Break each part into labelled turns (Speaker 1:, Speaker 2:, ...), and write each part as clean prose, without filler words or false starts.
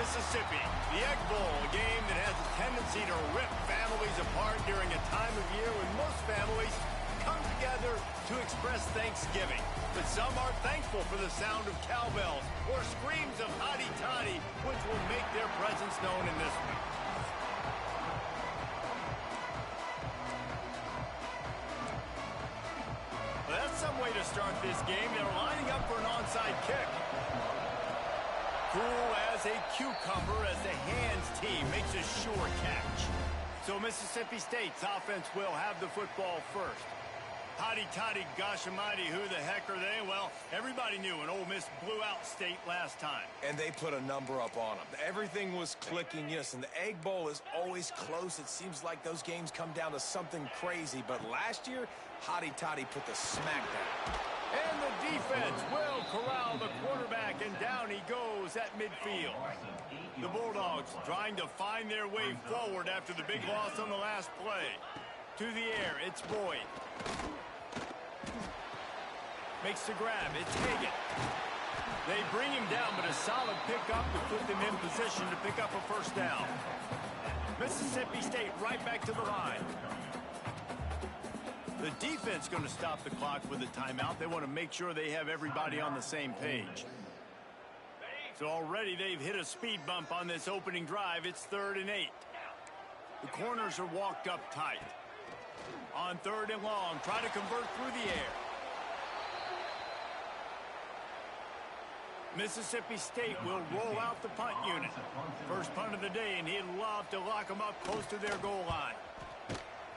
Speaker 1: Mississippi. The Egg Bowl, a game that has a tendency to rip families apart during a time of year when most families come together to express Thanksgiving. But some are thankful for the sound of cowbells or screams of hotty toddy, which will make their presence known in this one. Well, that's some way to start this game. They're lining up for an onside kick. Cool as a cucumber as the hands team makes a sure catch. So Mississippi State's offense will have the football first. Hotty toddy, gosh almighty, who the heck are they? Well, everybody knew an Ole Miss blew out State last time.
Speaker 2: And they put a number up on them. Everything was clicking, yes, and the Egg Bowl is always close. It seems like those games come down to something crazy. But last year, Hotty Toddy put the smack down.
Speaker 1: And the defense will corral the quarterback, and down he goes at midfield. The Bulldogs trying to find their way forward after the big loss on the last play. To the air, it's Boyd. Makes the grab, it's Hagan. They bring him down, but a solid pickup to put them in position to pick up a first down. Mississippi State right back to the line. The defense going to stop the clock with a timeout. They want to make sure they have everybody on the same page. So already they've hit a speed bump on this opening drive. It's 3rd and 8. The corners are walked up tight. On 3rd and long, try to convert through the air. Mississippi State will roll out the punt unit. First punt of the day, and he'd love to lock them up close to their goal line.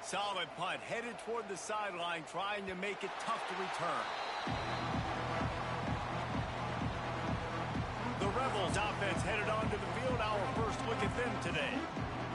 Speaker 1: Solid punt, headed toward the sideline, trying to make it tough to return. The Rebels offense headed onto the field. Our first look at them today.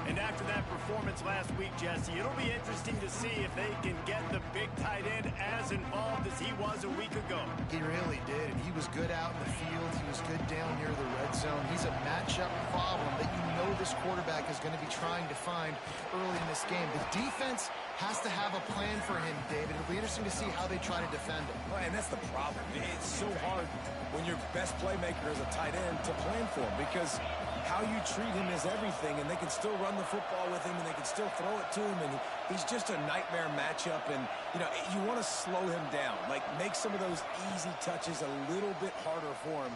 Speaker 1: And after that performance last week, Jesse, it'll be interesting to see if they can get the big tight end as involved as he was a week ago.
Speaker 3: He really did, and he was good out in the field. He was good down near the red zone. He's a matchup problem that you know this quarterback is going to be trying to find early in this game. The defense has to have a plan for him, David. It'll be interesting to see how they try to defend him.
Speaker 2: Well, and that's the problem. It's so hard when your best playmaker is a tight end to plan for him, because how you treat him is everything, and they can still run the football with him, and they can still throw it to him, and he's just a nightmare matchup. And, you know, you want to slow him down, like make some of those easy touches a little bit harder for him.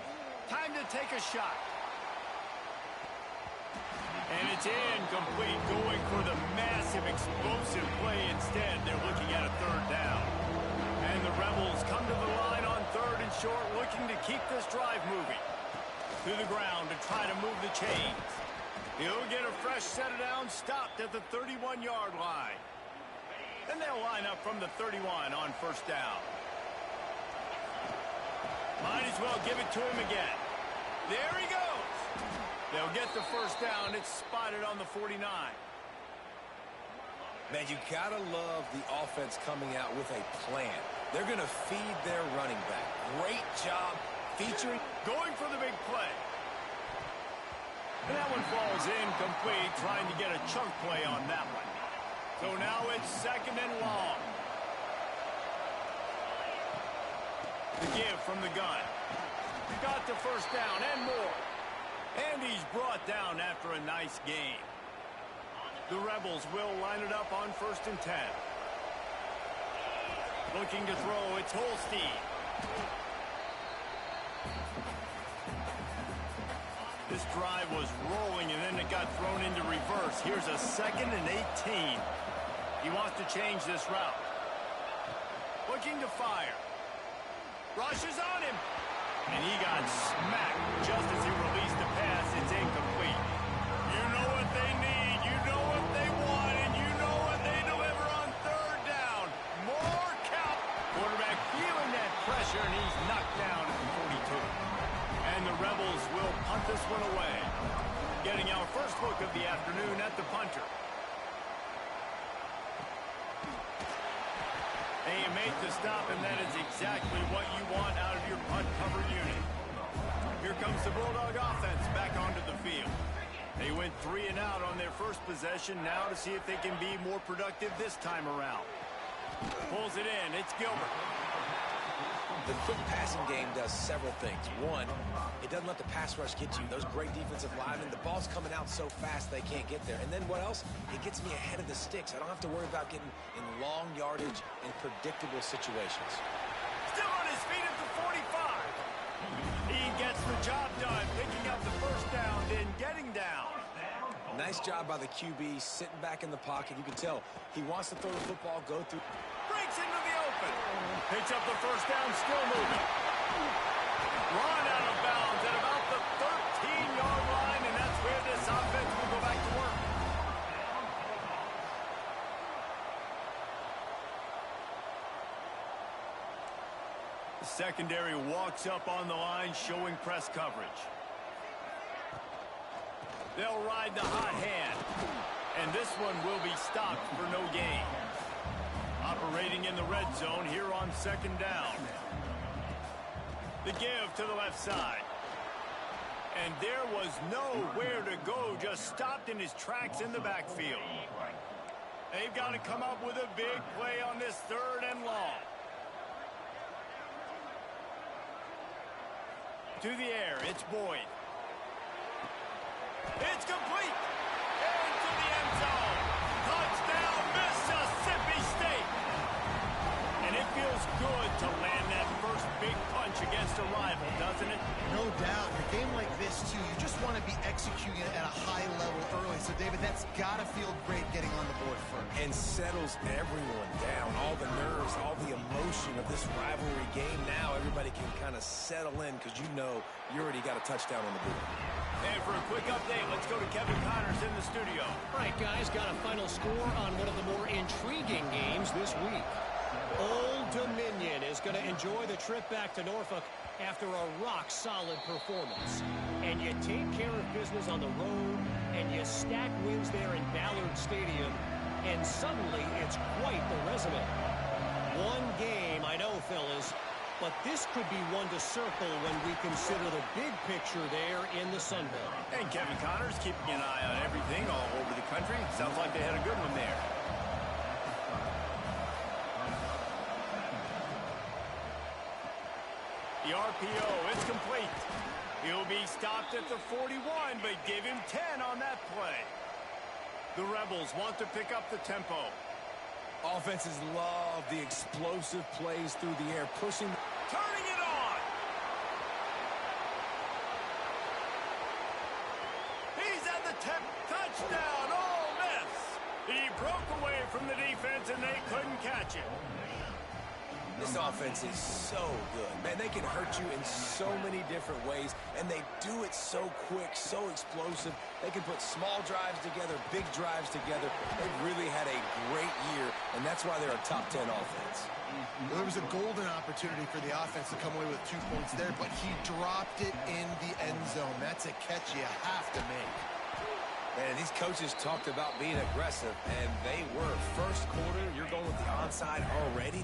Speaker 1: Time to take a shot. And it's incomplete, going for the massive explosive play instead. They're looking at a 3rd down. And the Rebels come to the line on 3rd and short, looking to keep this drive moving. To the ground to try to move the chains. He'll get a fresh set of downs, stopped at the 31-yard line. And they'll line up from the 31 on 1st down. Might as well give it to him again. There he goes. They'll get the 1st down. It's spotted on the 49.
Speaker 2: Man, you gotta love the offense coming out with a plan. They're gonna feed their running back. Great job featuring.
Speaker 1: Going for the big play. And that one falls incomplete, trying to get a chunk play on that one. So now it's 2nd and long. The give from the gun. He got the 1st down and more. And he's brought down after a nice game. The Rebels will line it up on 1st and 10. Looking to throw, it's Holstein. This drive was rolling, and then it got thrown into reverse. Here's a 2nd and 18. He wants to change this route. Looking to fire. Rushes on him. And he got smacked just as he released the pass. It's incomplete. You know what they need. You know what they want. And you know what they deliver on 3rd down. More count. Quarterback feeling that pressure, and he's knocked down at the 42. And the Rebels will punt this one away. Getting our first look of the afternoon at the punter. They make the stop, and that is exactly what you want out of your punt cover unit. Here comes the Bulldog offense back onto the field. They went 3 and out on their first possession, now to see if they can be more productive this time around. Pulls it in, it's Gilbert.
Speaker 2: The quick passing game does several things. One, it doesn't let the pass rush get to you. Those great defensive linemen, the ball's coming out so fast they can't get there. And then what else? It gets me ahead of the sticks. I don't have to worry about getting in long yardage in predictable situations.
Speaker 1: Still on his feet at the 45. He gets the job done, picking up the first down, then getting down.
Speaker 2: Nice job by the QB, sitting back in the pocket. You can tell he wants to throw the football, go through.
Speaker 1: Breaks into the open. Picks up the first down, still moving. Run out of bounds at about the 13-yard line, and that's where this offense will go back to work. The secondary walks up on the line, showing press coverage. They'll ride the hot hand, and this one will be stopped for no gain. Operating in the red zone here on second down. The give to the left side. And there was nowhere to go, just stopped in his tracks in the backfield. They've got to come up with a big play on this 3rd and long. To the air, it's Boyd. It's complete. Into the end zone. Touchdown, Mississippi State. And it feels good to land that first big punch against a rival, doesn't it?
Speaker 3: No doubt. In a game like this, too, you just want to be executing it at a high level early. So, David, that's got to feel great getting on the board first.
Speaker 2: And settles everyone down. All the nerves, all the emotion of this rivalry game. Now everybody can kind of settle in because you know you already got a touchdown on the board.
Speaker 1: And for a quick update, let's go to Kevin Connors in the studio.
Speaker 4: All right, guys, got a final score on one of the more intriguing games this week. Old Dominion is going to enjoy the trip back to Norfolk after a rock-solid performance. And you take care of business on the road, and you stack wins there in Ballard Stadium, and suddenly it's quite the resume. One game, I know, fellas, but this could be one to circle when we consider the big picture there in the Sun Belt.
Speaker 1: And Kevin Connors keeping an eye on everything all over the country. Sounds like they had a good one there. The RPO is complete. He'll be stopped at the 41, but give him 10 on that play. The Rebels want to pick up the tempo.
Speaker 2: Offenses love the explosive plays through the air, pushing.
Speaker 1: Turning it on. He's at the touchdown. Ole Miss. He broke away from the defense, and they couldn't catch it.
Speaker 2: This offense is so good. Man, they can hurt you in so many different ways, and they do it so quick, so explosive. They can put small drives together, big drives together. They've really had a great year, and that's why they're a top 10 offense.
Speaker 3: Well, there was a golden opportunity for the offense to come away with 2 points there, but he dropped it in the end zone. That's a catch you have to make.
Speaker 2: Man, these coaches talked about being aggressive, and they were. First quarter, you're going with the onside already.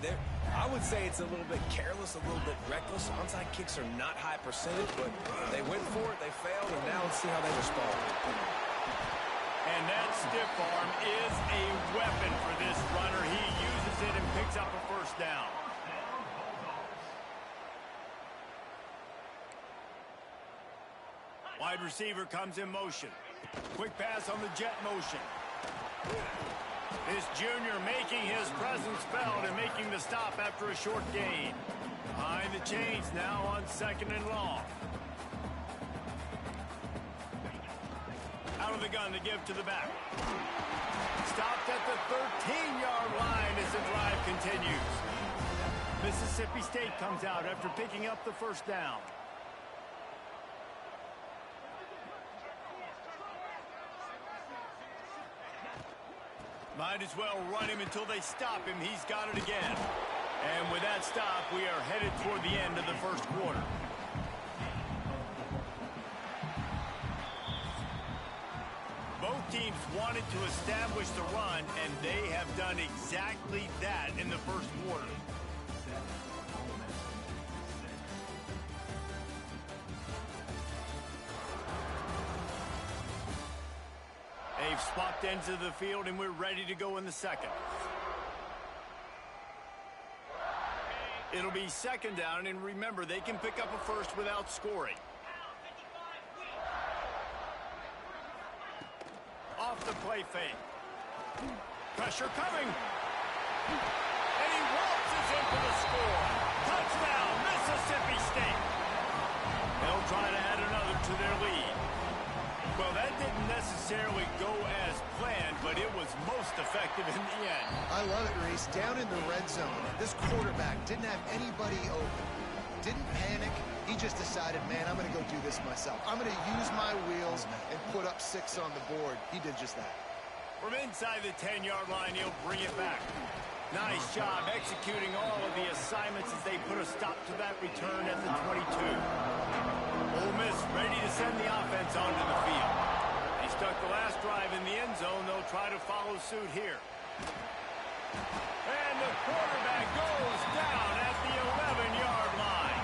Speaker 2: I would say it's a little bit careless, a little bit reckless. Onside kicks are not high percentage, but they went for it, they failed, and now let's see how they respond.
Speaker 1: And that stiff arm is a weapon for this runner. He uses it and picks up a first down. Wide receiver comes in motion. Quick pass on the jet motion. This junior making his presence felt and making the stop after a short gain. Behind the chains now on 2nd and long. Out of the gun to give to the back. Stopped at the 13-yard line as the drive continues. Mississippi State comes out after picking up the first down. Might as well run him until they stop him. He's got it again. And with that stop, we are headed toward the end of the first quarter. Both teams wanted to establish the run, and they have done exactly that in the first quarter. They've swapped ends of the field, and we're ready to go in the second. It'll be second down, and remember, they can pick up a first without scoring. Off the play fake. Pressure coming. And he waltzes in for the score. Touchdown, Mississippi State. They'll try to add another to their lead. Well, that didn't necessarily go as planned, but it was most effective in the end.
Speaker 3: I love it, Reese. Down in the red zone, this quarterback didn't have anybody open. Didn't panic. He just decided, man, I'm going to go do this myself. I'm going to use my wheels and put up 6 on the board. He did just that.
Speaker 1: From inside the 10-yard line, he'll bring it back. Nice job executing all of the assignments as they put a stop to that return at the 22. Ole Miss ready to send the offense onto the field. They stuck the last drive in the end zone. They'll try to follow suit here. And the quarterback goes down at the 11-yard line.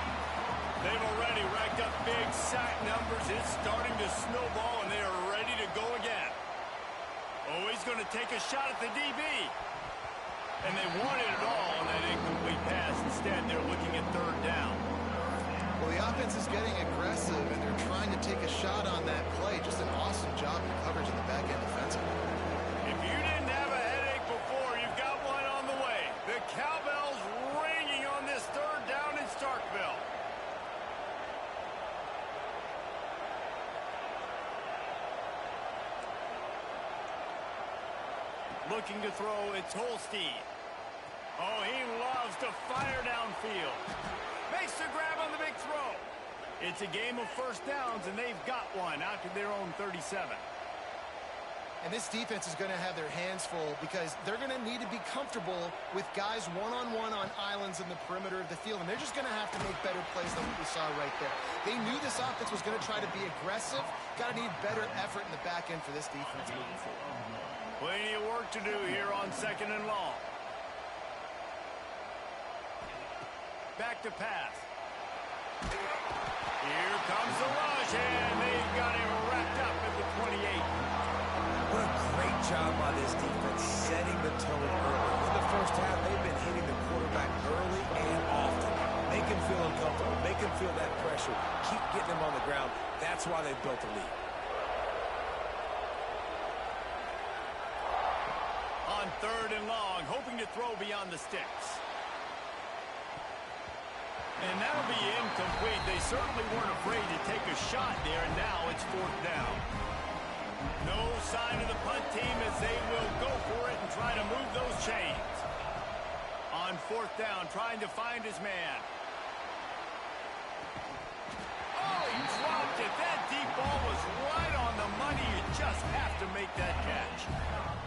Speaker 1: They've already racked up big sack numbers. It's starting to snowball, and they are ready to go again. Oh, he's going to take a shot at the DB. And they wanted it all on that incomplete pass. Instead, they're looking at third down.
Speaker 3: Well, the offense is getting aggressive, and they're trying to take a shot on that play. Just an awesome job in coverage in the back end defensively.
Speaker 1: If you didn't have a headache before, you've got one on the way. The cowbell's ringing on this third down in Starkville. Looking to throw, it's Holstein. Oh, he loves to fire downfield. Makes the grab on the big throw. It's a game of first downs, and they've got one out to their own 37.
Speaker 3: And this defense is going to have their hands full because they're going to need to be comfortable with guys one-on-one on islands in the perimeter of the field, and they're just going to have to make better plays than what we saw right there. They knew this offense was going to try to be aggressive. Got to need better effort in the back end for this defense moving forward.
Speaker 1: Plenty of work to do here on second and long. Back to pass. Here comes the rush, and they've got him wrapped up at the 28.
Speaker 2: What a great job by this defense setting the tone early. In the first half, they've been hitting the quarterback early and often. Make him feel uncomfortable. Make him feel that pressure. Keep getting him on the ground. That's why they've built the lead.
Speaker 1: On third and long, hoping to throw beyond the sticks. And that'll be incomplete. They certainly weren't afraid to take a shot there, and now it's fourth down. No sign of the punt team as they will go for it and try to move those chains. On fourth down, trying to find his man. Oh, he dropped it. That deep ball was right on the money. You just have to make that catch.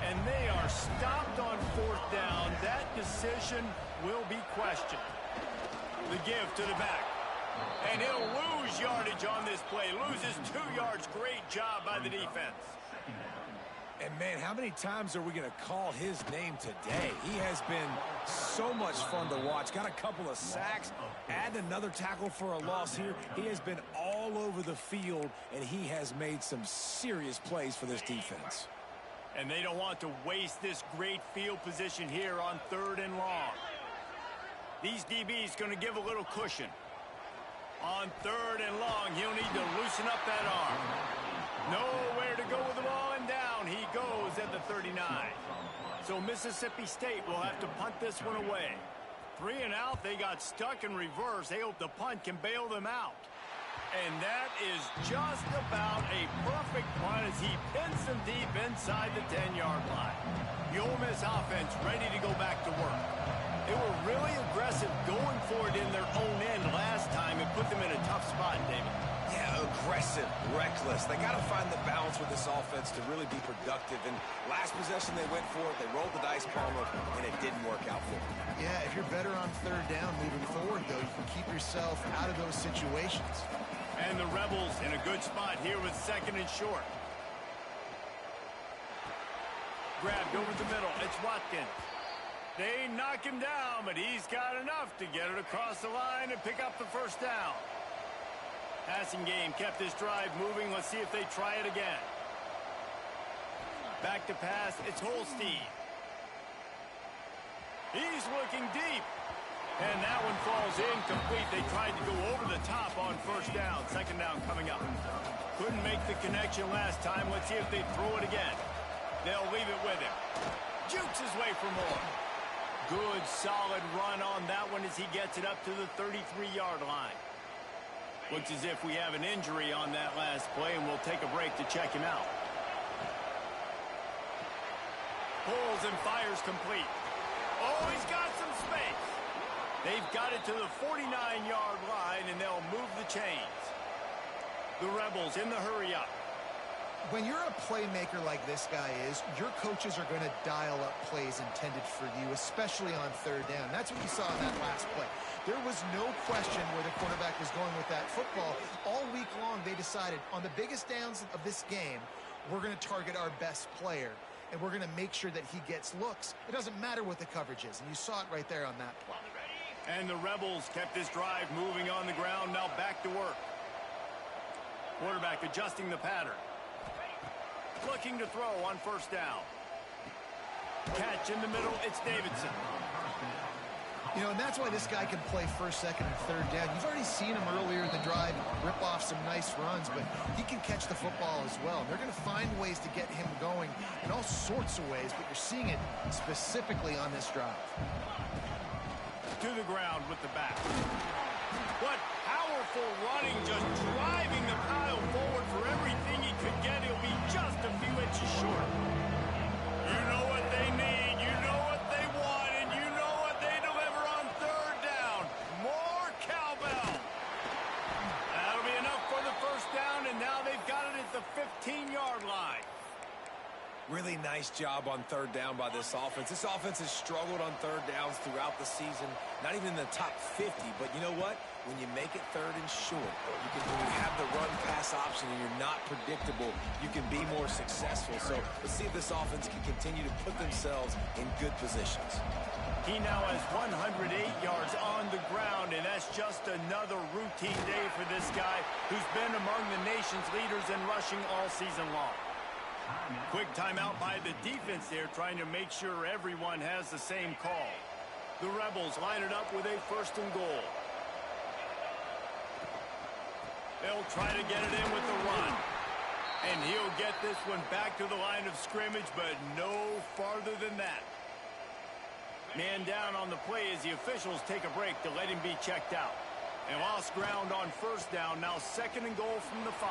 Speaker 1: And they are stopped on fourth down. That decision will be questioned. The give to the back. And he'll lose yardage on this play. Loses 2 yards. Great job by the defense.
Speaker 2: And, man, how many times are we going to call his name today? He has been so much fun to watch. Got a couple of sacks. Add another tackle for a loss here. He has been all over the field, and he has made some serious plays for this defense.
Speaker 1: And they don't want to waste this great field position here on third and long. These DBs going to give a little cushion. On third and long, he'll need to loosen up that arm. Nowhere to go with the ball, and down he goes at the 39. So Mississippi State will have to punt this one away. 3 and out, they got stuck in reverse. They hope the punt can bail them out. And that is just about a perfect punt as he pins them deep inside the 10-yard line. The Ole Miss offense ready to go back to work. They were really aggressive going for it in their own end last time and put them in a tough spot, David.
Speaker 2: Yeah, aggressive, reckless. They got to find the balance with this offense to really be productive. And last possession they went for it. They rolled the dice, Palmer, and it didn't work out for them.
Speaker 3: Yeah, if you're better on third down moving forward, though, you can keep yourself out of those situations.
Speaker 1: And the Rebels in a good spot here with second and short. Grabbed over the middle. It's Watkins. They knock him down, but he's got enough to get it across the line and pick up the first down. Passing game kept this drive moving. Let's see if they try it again. Back to pass. It's Holstein. He's looking deep. And that one falls incomplete. They tried to go over the top on first down. Second down coming up. Couldn't make the connection last time. Let's see if they throw it again. They'll leave it with him. Jukes his way for more. Good, solid run on that one as he gets it up to the 33-yard line. Looks as if we have an injury on that last play, and we'll take a break to check him out. Pulls and fires complete. Oh, he's got some space. They've got it to the 49-yard line, and they'll move the chains. The Rebels in the hurry-up.
Speaker 3: When you're a playmaker like this guy is, your coaches are going to dial up plays intended for you, especially on third down. That's what you saw in that last play. There was no question where the quarterback was going with that football. All week long, they decided on the biggest downs of this game, we're going to target our best player, and we're going to make sure that he gets looks. It doesn't matter what the coverage is, and you saw it right there on that play.
Speaker 1: And the Rebels kept this drive moving on the ground. Now back to work. Quarterback adjusting the pattern. Looking to throw on first down. Catch in the middle. It's Davidson.
Speaker 3: You know, and that's why this guy can play first, second, and third down. You've already seen him earlier in the drive rip off some nice runs, but he can catch the football as well. They're going to find ways to get him going in all sorts of ways, but you're seeing it specifically on this drive.
Speaker 1: To the ground with the back. What powerful running, just driving the pile forward for everything he could get. He'll be just a few inches short. You know what they need, you know what they want, and you know what they deliver on third down. More cowbell. That'll be enough for the first down, and now they've got it at the 15-yard line.
Speaker 2: Really nice job on third down by this offense. This offense has struggled on third downs throughout the season. Not even in the top 50, but you know what? When you make it third and short, when you have the run-pass option and you're not predictable, you can be more successful. So let's see if this offense can continue to put themselves in good positions.
Speaker 1: He now has 108 yards on the ground, and that's just another routine day for this guy who's been among the nation's leaders in rushing all season long. Quick timeout by the defense there, trying to make sure everyone has the same call. The Rebels line it up with a first and goal. They'll try to get it in with the run. And he'll get this one back to the line of scrimmage, but no farther than that. Man down on the play as the officials take a break to let him be checked out. And lost ground on first down, now second and goal from the 5.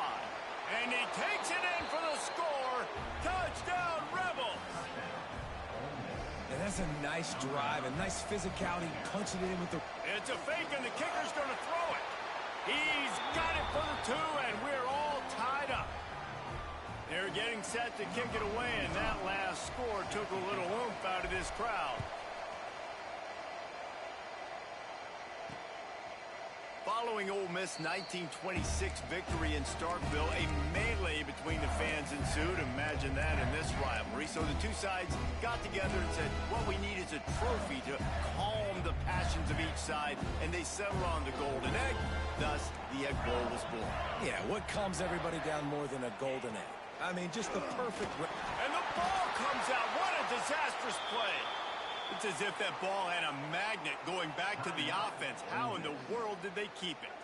Speaker 1: And he takes it in for the score. Touchdown, Rebels!
Speaker 2: And that's a nice drive, a nice physicality, punching it in with the...
Speaker 1: It's a fake, and the kicker's going to throw it. He's got it for the 2, and we're all tied up. They're getting set to kick it away, and that last score took a little oomph out of this crowd. Following Ole Miss' 1926 victory in Starkville, a melee between the fans ensued. Imagine that in this rivalry. So the two sides got together and said, what we need is a trophy to calm the passions of each side, and they settled on the Golden Egg. Thus, the Egg Bowl was born.
Speaker 2: Yeah, what calms everybody down more than a golden egg? I mean, just the perfect...
Speaker 1: And the ball comes out. What a disastrous play. It's as if that ball had a magnet going back to the offense. How in the world did they keep it?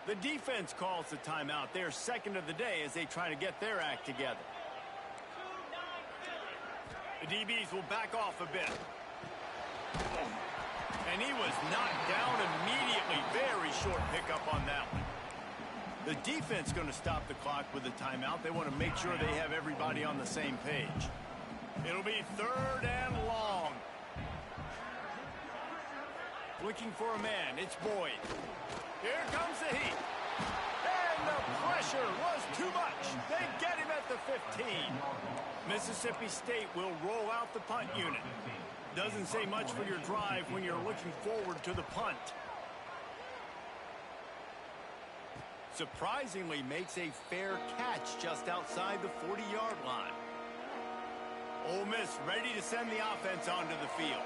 Speaker 1: The defense calls the timeout. They're second of the day as they try to get their act together. The DBs will back off a bit. And he was knocked down immediately. Very short pickup on that one. The defense going to stop the clock with a timeout. They want to make sure they have everybody on the same page. It'll be third and long. Looking for a man, it's Boyd. Here comes the heat. And the pressure was too much. They get him at the 15. Mississippi State will roll out the punt unit. Doesn't say much for your drive when you're looking forward to the punt. Surprisingly makes a fair catch just outside the 40-yard line. Ole Miss ready to send the offense onto the field.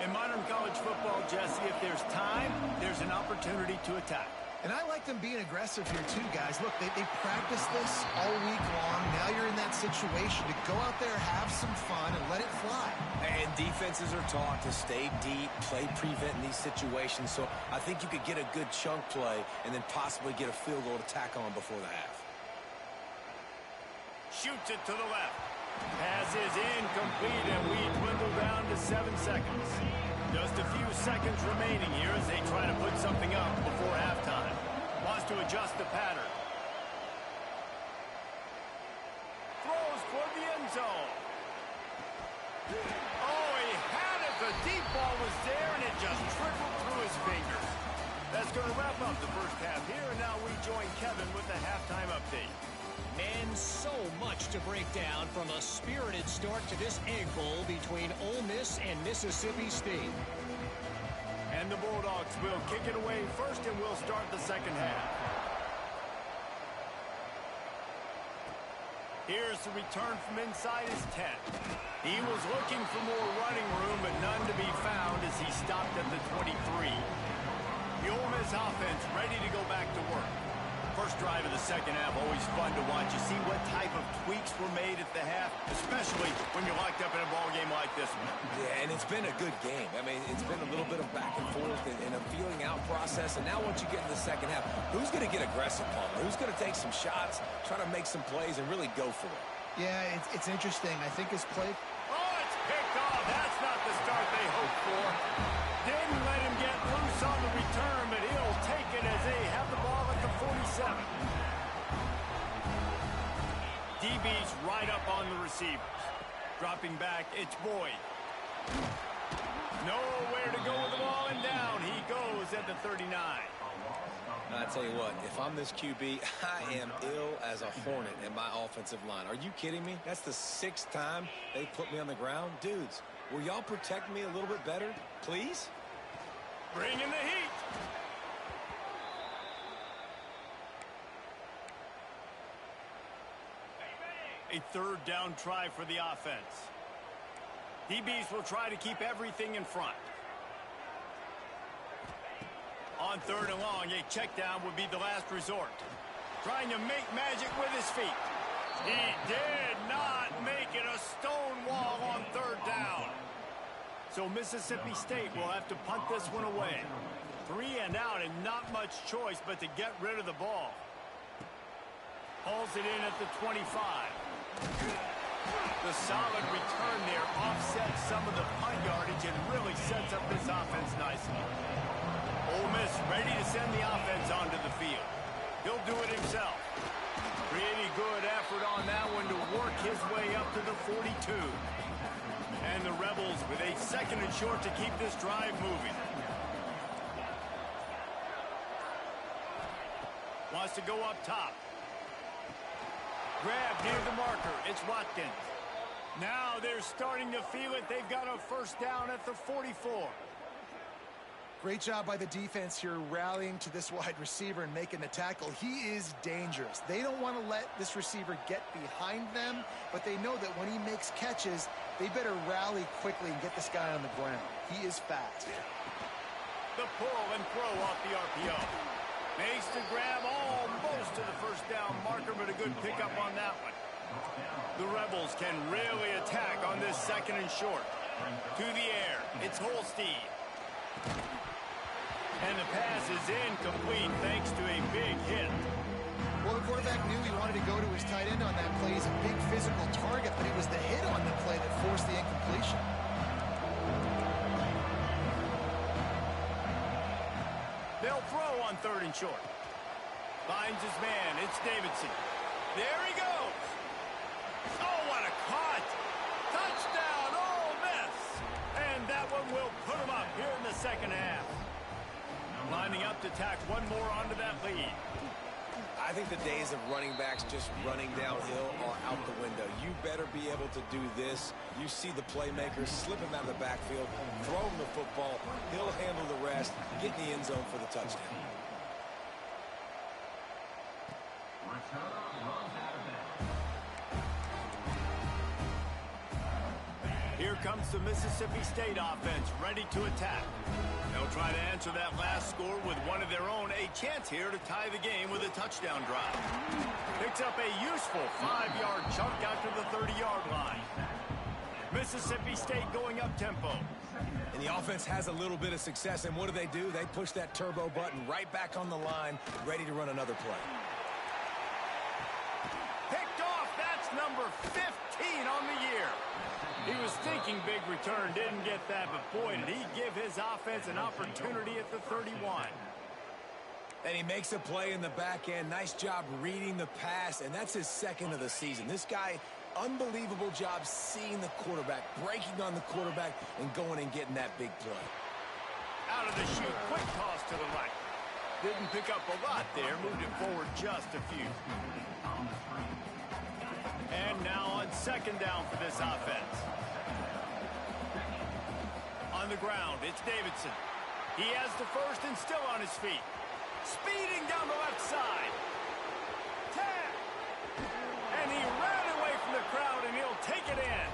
Speaker 1: In modern college football, Jesse, if there's time, there's an opportunity to attack.
Speaker 3: And I like them being aggressive here too, guys. Look, they practice this all week long. Now you're in that situation to go out there, have some fun, and let it fly.
Speaker 2: And defenses are taught to stay deep, play prevent in these situations. So I think you could get a good chunk play and then possibly get a field goal to tack on before the half.
Speaker 1: Shoots it to the left. Pass is incomplete, and we dwindle down to 7 seconds. Just a few seconds remaining here as they try to put something up before halftime. Wants to adjust the pattern. Throws toward the end zone. Oh, he had it. The deep ball was there, and it just trickled through his fingers. That's going to wrap up the first half here, and now we join Kevin with the halftime update.
Speaker 4: Man, so much to break down from a spirited start to this Egg Bowl between Ole Miss and Mississippi State.
Speaker 1: And the Bulldogs will kick it away first, and we'll start the second half. Here's the return from inside his 10. He was looking for more running room, but none to be found as he stopped at the 23. The Ole Miss offense ready to go back to work. First drive of the second half, always fun to watch. You see what type of tweaks were made at the half, especially when you're locked up in a ball game like this one.
Speaker 2: Yeah, and it's been a good game. I mean, it's been a little bit of back and forth and a feeling out process. And now once you get in the second half, who's going to get aggressive, Palmer? Who's going to take some shots, try to make some plays, and really go for it?
Speaker 3: Yeah, it's interesting. I think his play...
Speaker 1: Oh, it's picked off. That's not the start they hoped for. Didn't let him get loose on the return, but he'll take it as they have the ball at the 47. DB's right up on the receivers. Dropping back, it's Boyd. Nowhere to go with the ball, and down he goes at the 39.
Speaker 2: I tell you what, if I'm this QB, I am ill as a hornet in my offensive line. Are you kidding me? That's the 6th time they put me on the ground. Dudes, will y'all protect me a little bit better, please?
Speaker 1: Bring in the heat. A third down try for the offense. DBs will try to keep everything in front. On third and long, a check down would be the last resort. Trying to make magic with his feet. He did not make it a stone wall on third down. So Mississippi State will have to punt this one away. 3 and out and not much choice but to get rid of the ball. Hauls it in at the 25. The solid return there offsets some of the punt yardage and really sets up this offense nicely. Ole Miss ready to send the offense onto the field. He'll do it himself. Pretty good effort on that one to work his way up to the 42. And the Rebels with a second and short to keep this drive moving. Wants to go up top. Grab near the marker. It's Watkins. Now they're starting to feel it. They've got a first down at the 44.
Speaker 3: Great job by the defense here rallying to this wide receiver and making the tackle. He is dangerous. They don't want to let this receiver get behind them, but they know that when he makes catches, they better rally quickly and get this guy on the ground. He is fast.
Speaker 1: The pull and throw off the RPO. Makes the grab almost to the first down marker, but a good pickup on that one. The Rebels can really attack on this second and short. To the air, it's Holstein. And the pass is incomplete thanks to a big hit.
Speaker 3: Well, the quarterback knew he wanted to go to his tight end on that play. He's a big physical target, but it was the hit on the play that forced the incompletion.
Speaker 1: They'll throw on third and short. Finds his man. It's Davidson. There he goes. Oh, what a cut. Touchdown, Ole Miss. And that one will put him up here in the second half. Lining up to tack one more onto that lead.
Speaker 2: I think the days of running backs just running downhill are out the window. You better be able to do this. You see the playmaker, slip him out of the backfield, throw him the football. He'll handle the rest, get in the end zone for the touchdown.
Speaker 1: Here comes the Mississippi State offense, ready to attack. They'll try to answer that last score with one of their own. A chance here to tie the game with a touchdown drive. Picks up a useful 5-yard chunk out to the 30-yard line. Mississippi State going up tempo.
Speaker 2: And the offense has a little bit of success, and what do? They push that turbo button right back on the line, ready to run another play.
Speaker 1: Picked off. That's number 15 on the year. He was thinking big return, didn't get that, but boy, did he give his offense an opportunity at the 31.
Speaker 2: And he makes a play in the back end. Nice job reading the pass, and that's his second of the season. This guy, unbelievable job seeing the quarterback, breaking on the quarterback, and going and getting that big play.
Speaker 1: Out of the chute, quick toss to the right. Didn't pick up a lot there, moved it forward just a few. And now on second down for this offense. On the ground, it's Davidson. He has the first and still on his feet. Speeding down the left side. Tap! And he ran away from the crowd, and he'll take it in.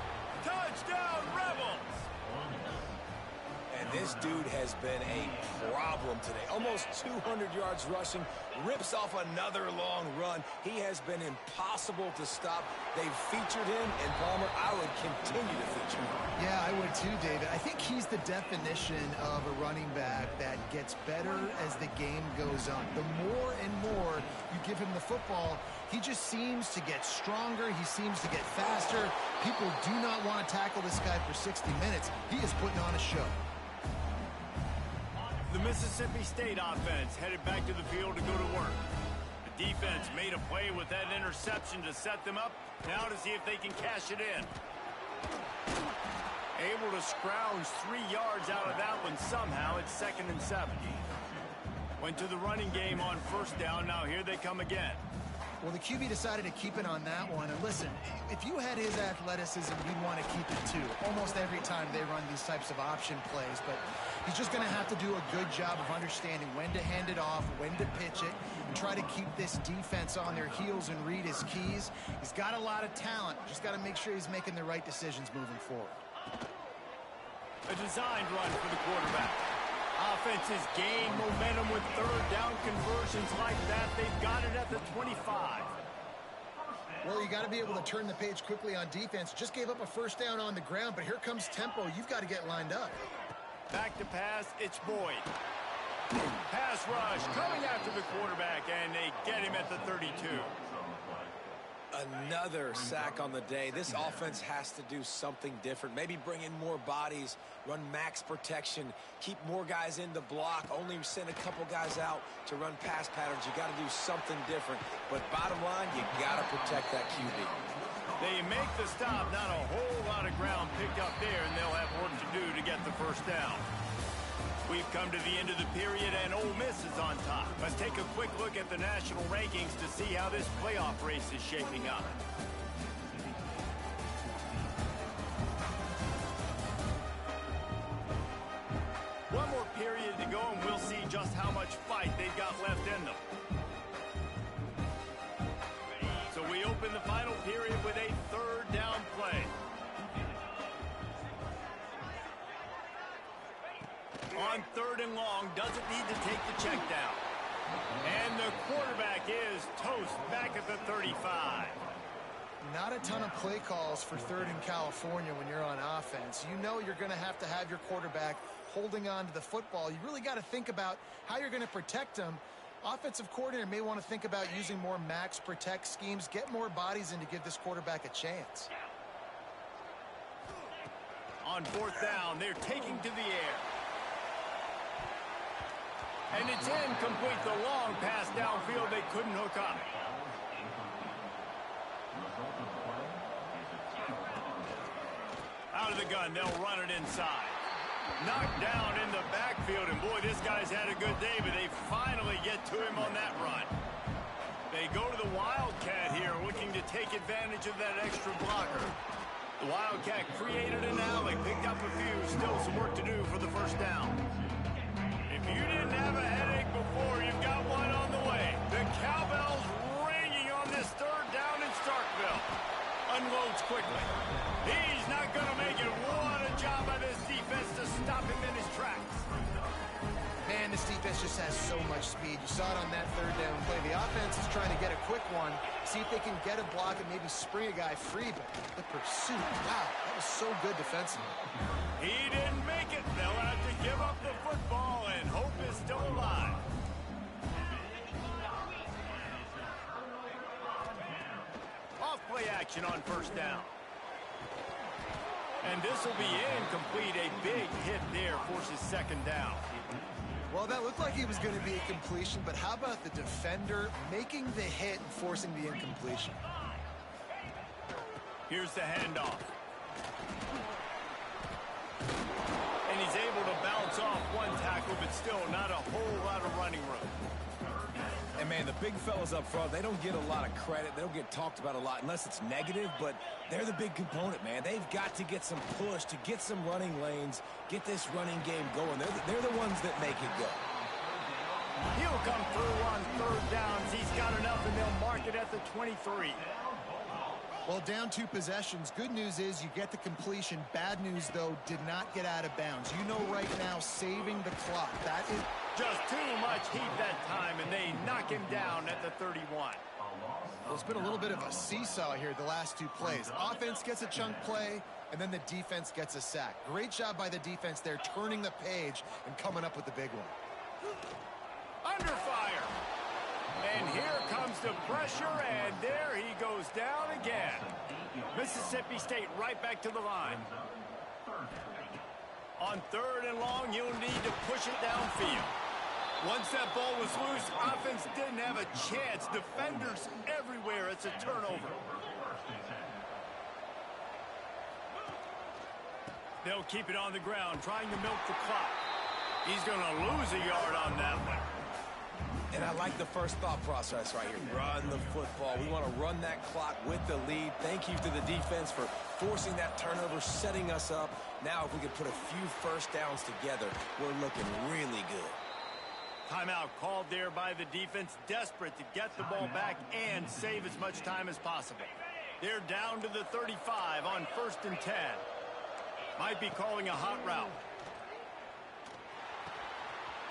Speaker 1: Touchdown, Rebels!
Speaker 2: And this dude has been a problem today. Almost 200 yards rushing, rips off another long run. He has been impossible to stop. They've featured him, and Palmer, I would continue to feature him.
Speaker 3: Yeah, I would too, David. I think he's the definition of a running back that gets better as the game goes on. The more and more you give him the football, he just seems to get stronger. He seems to get faster. People do not want to tackle this guy for 60 minutes. He is putting on a show.
Speaker 1: The Mississippi State offense headed back to the field to go to work. The defense made a play with that interception to set them up. Now to see if they can cash it in. Able to scrounge 3 yards out of that one somehow. It's 2nd and 7. Went to the running game on first down. Now here they come again.
Speaker 3: Well, the QB decided to keep it on that one. And listen, if you had his athleticism, you'd want to keep it too. Almost every time they run these types of option plays. But he's just going to have to do a good job of understanding when to hand it off, when to pitch it, and try to keep this defense on their heels and read his keys. He's got a lot of talent. Just got to make sure he's making the right decisions moving forward.
Speaker 1: A designed run for the quarterback. Offenses gain momentum with third down conversions like that. They've got it at the 25.
Speaker 3: Well, you got to be able to turn the page quickly on defense. Just gave up a first down on the ground, but here comes tempo. You've got to get lined up.
Speaker 1: Back to pass, it's Boyd. Pass rush coming after the quarterback, and they get him at the 32.
Speaker 2: Another sack on the day. This offense has to do something different. Maybe bring in more bodies, run max protection, keep more guys in the block, only send a couple guys out to run pass patterns. You got to do something different. But bottom line, you got to protect that QB.
Speaker 1: They make the stop. Not a whole lot of ground picked up there, and they'll have work to do to get the first down. We've come to the end of the period, and Ole Miss is on top. Let's take a quick look at the national rankings to see how this playoff race is shaping up. One more period to go, and we'll see just how much fight they've got left in them. So we open the final period with a third down play. On third and long, doesn't need to take the check down. And the quarterback is toast back at the 35.
Speaker 3: Not a ton of play calls for third in California when you're on offense. You know you're going to have your quarterback holding on to the football. You really got to think about how you're going to protect him. Offensive coordinator may want to think about using more max protect schemes, get more bodies in to give this quarterback a chance.
Speaker 1: On fourth down, they're taking to the air. And it's incomplete. The long pass downfield, they couldn't hook up. Out of the gun, they'll run it inside. Knocked down in the backfield, and boy, this guy's had a good day, but they finally get to him on that run. They go to the Wildcat here, looking to take advantage of that extra blocker. The Wildcat created an alley, picked up a few, still some work to do for the first down. If you didn't have a headache before, you've got one on the way. The cowbell's ringing on this third down in Starkville. Unloads quickly. He's not going to make it one
Speaker 3: This defense just has so much speed. You saw it on that third down play. The offense is trying to get a quick one, see if they can get a block and maybe spring a guy free, but the pursuit, wow, that was so good defensively.
Speaker 1: He didn't make it. They'll have to give up the football, and hope is still alive. Off-play action on first down. And this will be incomplete. A big hit there forces second down.
Speaker 3: Well, that looked like he was going to be a completion, but how about the defender making the hit and forcing the incompletion?
Speaker 1: Here's the handoff. And he's able to bounce off one tackle, but still not a whole lot of running room.
Speaker 2: And, man, the big fellas up front, they don't get a lot of credit. They don't get talked about a lot unless it's negative, but they're the big component, man. They've got to get some push, to get some running lanes, get this running game going. They're the ones that make it go.
Speaker 1: He'll come through on third downs. He's got enough, and they'll mark it at the 23.
Speaker 3: Well, down 2 possessions. Good news is you get the completion. Bad news, though, did not get out of bounds. You know right now, saving the clock. That is
Speaker 1: just too much heat that time, and they knock him down at the 31.
Speaker 3: Well, it's been a little bit of a seesaw here the last 2 plays. Offense gets a chunk play, and then the defense gets a sack. Great job by the defense there, turning the page and coming up with the big one.
Speaker 1: Under fire. And here comes the pressure, and there he goes down again. Mississippi State right back to the line. On third and long, you'll need to push it downfield. Once that ball was loose, offense didn't have a chance. Defenders everywhere. It's a turnover. They'll keep it on the ground, trying to milk the clock. He's going to lose a yard on that one.
Speaker 2: And I like the first thought process right here. Run the football. We want to run that clock with the lead. Thank you to the defense for forcing that turnover, setting us up. Now if we can put a few first downs together, we're looking really good.
Speaker 1: Timeout called there by the defense, desperate to get the ball back and save as much time as possible. They're down to the 35 on 1st and 10. Might be calling a hot route.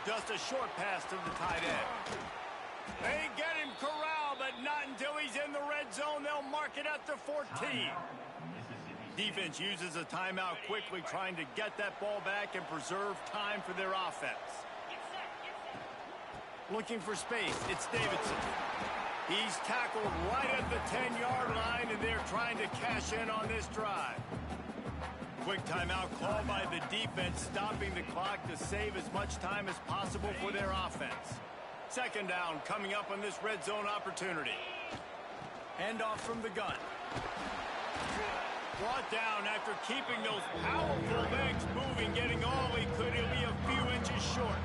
Speaker 1: Just a short pass to the tight end. They get him corralled, but not until he's in the red zone. They'll mark it at the 14. Defense uses a timeout quickly, trying to get that ball back and preserve time for their offense. Looking for space, it's Davidson. He's tackled right at the 10-yard line, and they're trying to cash in on this drive. Quick timeout called by the defense, stopping the clock to save as much time as possible for their offense. Second down coming up on this red zone opportunity. Handoff from the gun. Brought down after keeping those powerful legs moving, getting all he could. He'll be a few inches short.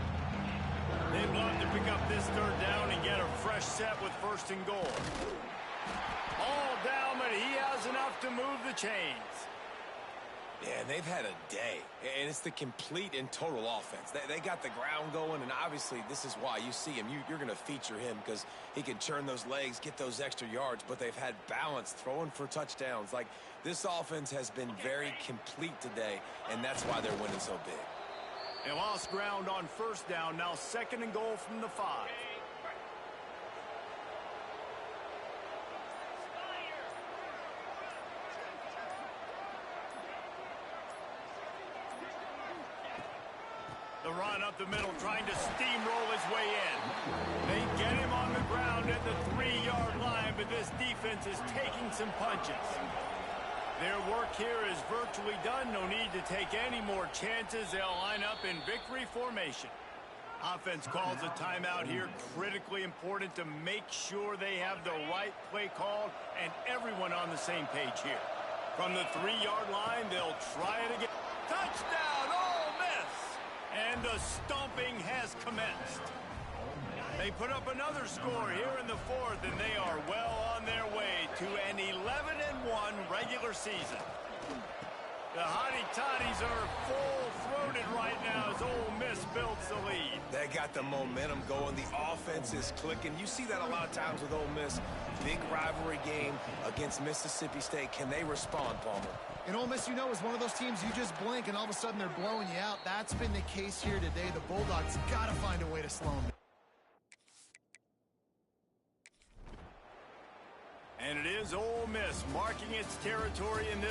Speaker 1: They'd love to pick up this third down and get a fresh set with 1st and goal. All down, but he has enough to move the chains.
Speaker 2: Yeah, they've had a day, and it's the complete and total offense. They got the ground going, and obviously this is why you see him. You're going to feature him because he can churn those legs, get those extra yards, but they've had balance, throwing for touchdowns. Like, this offense has been very complete today, and that's why they're winning so big.
Speaker 1: They lost ground on 1st down, now 2nd and goal from the 5. The run up the middle, trying to steamroll his way in. They get him on the ground at the 3-yard line, but this defense is taking some punches. Their work here is virtually done. No need to take any more chances. They'll line up in victory formation. Offense calls a timeout here. Critically important to make sure they have the right play called and everyone on the same page here. From the 3-yard line, they'll try it again. Touchdown, Ole Miss! And the stomping has commenced. They put up another score here in the 4th, and they are well on their way to an 11-1 regular season. The Hottie Toddies are full-throated right now as Ole Miss builds the lead.
Speaker 2: They got the momentum going. The offense is clicking. You see that a lot of times with Ole Miss. Big rivalry game against Mississippi State. Can they respond, Palmer?
Speaker 3: And Ole Miss, you know, is one of those teams you just blink and all of a sudden they're blowing you out. That's been the case here today. The Bulldogs got to find a way to slow them down.
Speaker 1: And it is Ole Miss marking its territory in this